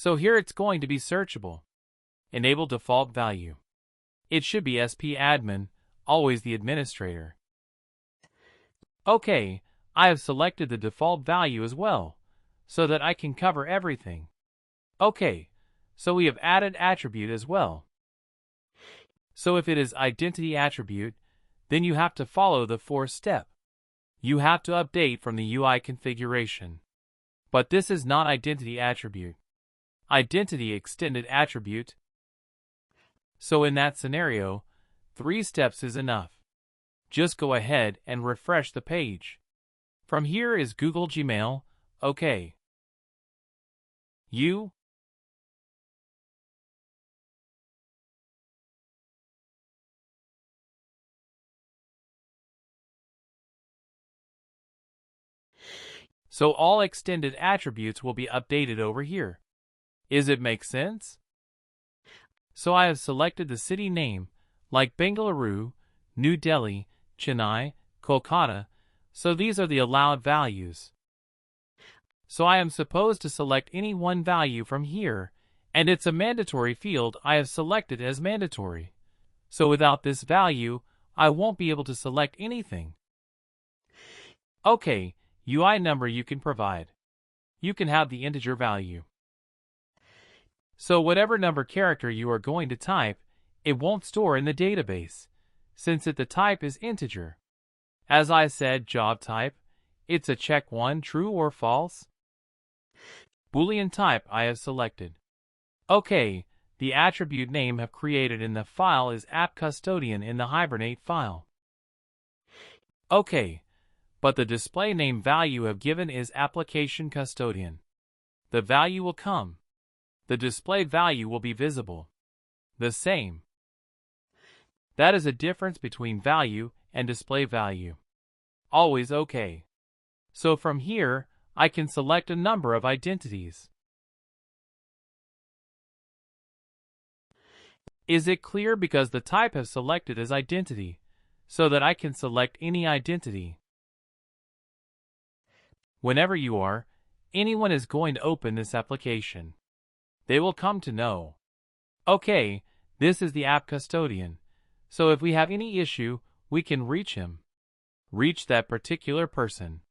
So here it's going to be searchable. Enable default value. It should be SP-admin, always the administrator. Okay, I have selected the default value as well, so that I can cover everything. Okay, so we have added attribute as well. So if it is identity attribute, then you have to follow the fourth step. You have to update from the UI configuration. But this is not identity attribute. Identity extended attribute. So in that scenario, 3 steps is enough. Just go ahead and refresh the page. From here is Google Gmail, OK. So all extended attributes will be updated over here. Is it make sense? So I have selected the city name, like Bengaluru, New Delhi, Chennai, Kolkata, so these are the allowed values. So I am supposed to select any one value from here, and it's a mandatory field I have selected as mandatory. So without this value, I won't be able to select anything. Okay, UI number you can provide. You can have the integer value. So whatever number character you are going to type, it won't store in the database, since the type is integer. As I said, job type, it's a check 1 true or false. Boolean type I have selected. Okay, the attribute name have created in the file is app custodian in the Hibernate file. Okay, but the display name value have given is application custodian. The value will come. The display value will be visible. The same. That is a difference between value and display value. Always okay. So from here, I can select a number of identities. Is it clear because the type have selected as identity, so that I can select any identity? Whenever anyone is going to open this application, they will come to know. Okay, this is the app custodian, so if we have any issue, we can reach him. Reach that particular person.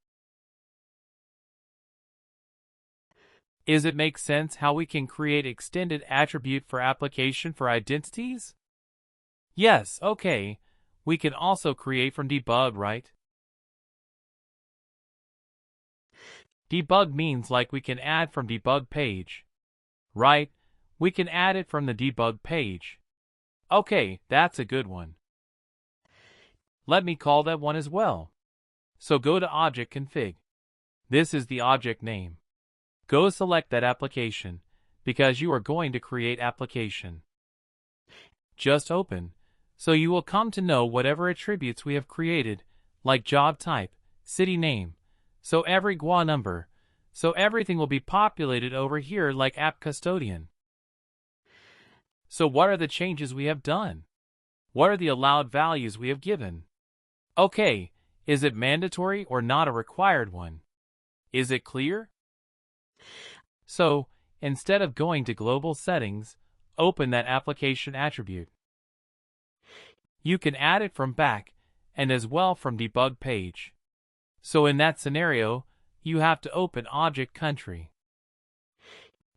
Is it make sense how we can create extended attribute for application for identities? Yes, okay. We can also create from debug, right? Debug means like we can add from debug page. Right? We can add it from the debug page. Okay, that's a good one. Let me call that one as well. So go to Object Config. This is the object name. Go select that application, because you are going to create application. Just open, so you will come to know whatever attributes we have created, like job type, city name, so every GUA number, so everything will be populated over here like app custodian. So what are the changes we have done? What are the allowed values we have given? Okay, is it mandatory or not a required one? Is it clear? So, instead of going to Global Settings, open that application attribute. You can add it from back, and as well from debug page. So in that scenario, you have to open Object Country.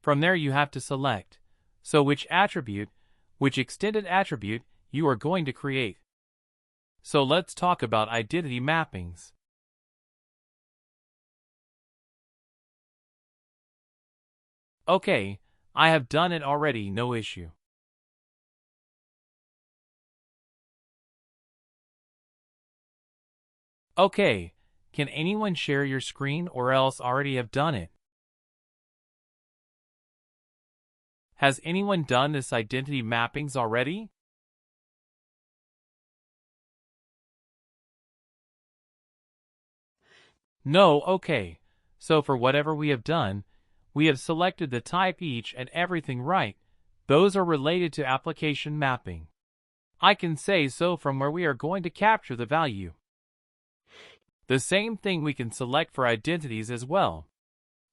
From there you have to select, so which attribute, which extended attribute you are going to create. So let's talk about identity mappings. Okay, I have done it already, no issue. Okay, can anyone share your screen or else already have done it? Has anyone done this identity mappings already? No, okay. So for whatever we have done, we have selected the type each and everything right. Those are related to application mapping. I can say so from where we are going to capture the value. The same thing we can select for identities as well.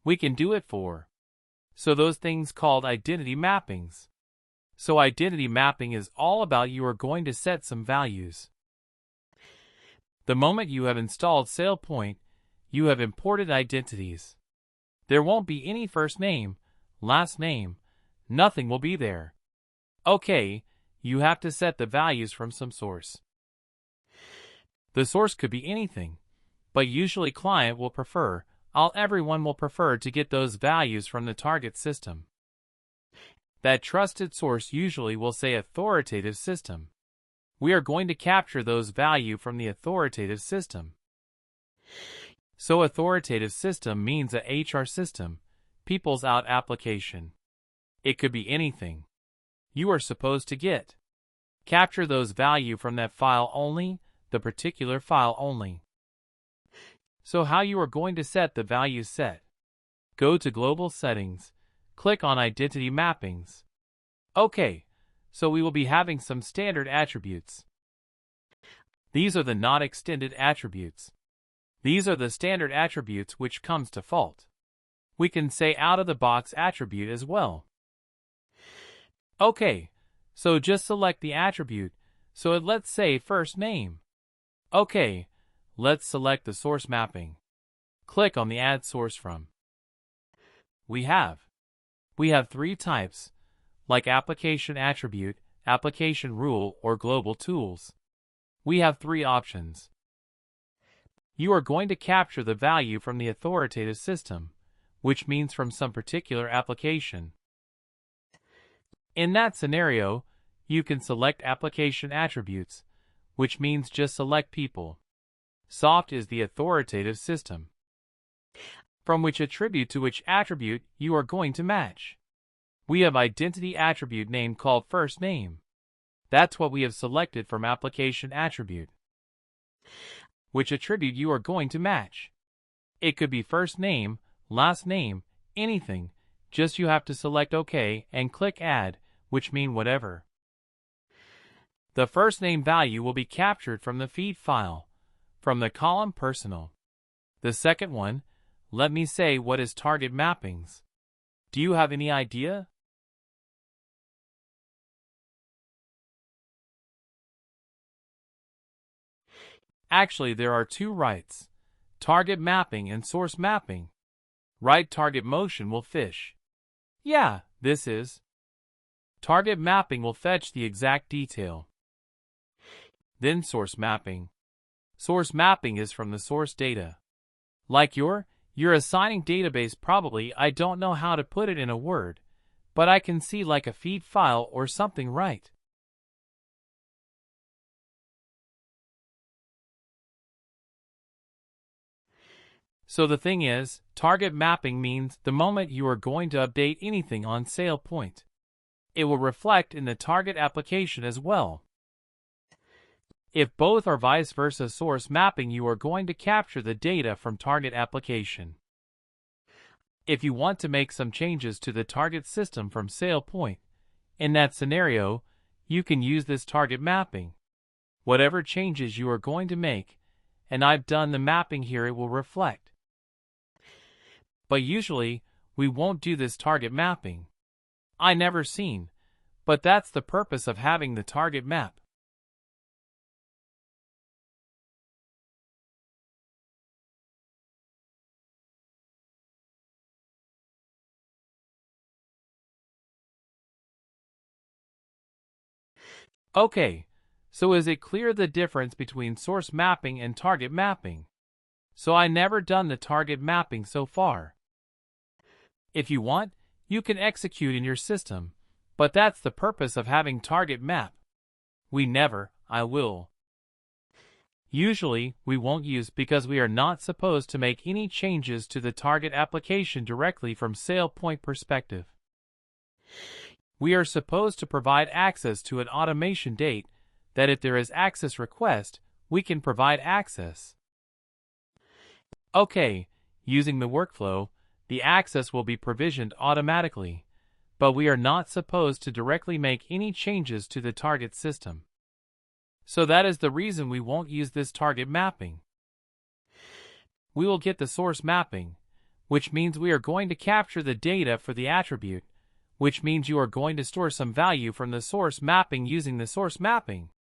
We can do it for So those things called identity mappings. So identity mapping is all about you are going to set some values. The moment you have installed Sailpoint, you have imported identities. There won't be any first name, last name, nothing will be there. Okay, you have to set the values from some source. The source could be anything, but usually everyone will prefer to get those values from the target system. That trusted source usually will say authoritative system. We are going to capture those values from the authoritative system. So authoritative system means a HR system, people's out application. It could be anything. You are supposed to capture those values from that file only, the particular file only. So how you are going to set the value set? Go to Global Settings, click on Identity Mappings. Okay, so we will be having some standard attributes. These are the not extended attributes. These are the standard attributes which comes default. We can say out-of-the-box attribute as well. Okay, so just select the attribute, so let's say first name. Okay, let's select the source mapping. Click on the Add Source From. We have 3 types, like application attribute, application rule, or global tools. We have 3 options. You are going to capture the value from the authoritative system, which means from some particular application. In that scenario, you can select application attributes, which means just select people. Soft is the authoritative system. From which attribute to which attribute you are going to match. We have identity attribute name called first name. That's what we have selected from application attribute. Which attribute you are going to match. It could be first name, last name, anything, just you have to select OK and click Add, which mean whatever. The first name value will be captured from the feed file, from the column Personal. The second one, let me say what is target mappings. Do you have any idea? Actually, there are 2 rights, target mapping and source mapping. Right target motion will fish. Yeah, this is. Target mapping will fetch the exact detail. Then source mapping. Source mapping is from the source data. Like you're assigning database probably I don't know how to put it in a word, but I can see like a feed file or something, right? So the thing is, target mapping means the moment you are going to update anything on Sailpoint, it will reflect in the target application as well. If both are vice versa source mapping, you are going to capture the data from target application. If you want to make some changes to the target system from Sailpoint, in that scenario, you can use this target mapping. Whatever changes you are going to make, and I've done the mapping here, it will reflect. But usually, we won't do this target mapping. I never seen, but that's the purpose of having the target map. Okay, so is it clear the difference between source mapping and target mapping? So I never done the target mapping so far. If you want, you can execute in your system, but that's the purpose of having target map. I will. Usually, we won't use because we are not supposed to make any changes to the target application directly from Sailpoint perspective. We are supposed to provide access to an automation date that if there is access request, we can provide access. Okay, using the workflow, the access will be provisioned automatically, but we are not supposed to directly make any changes to the target system. So that is the reason we won't use this target mapping. We will get the source mapping, which means we are going to capture the data for the attribute, which means you are going to store some value from the source mapping using the source mapping.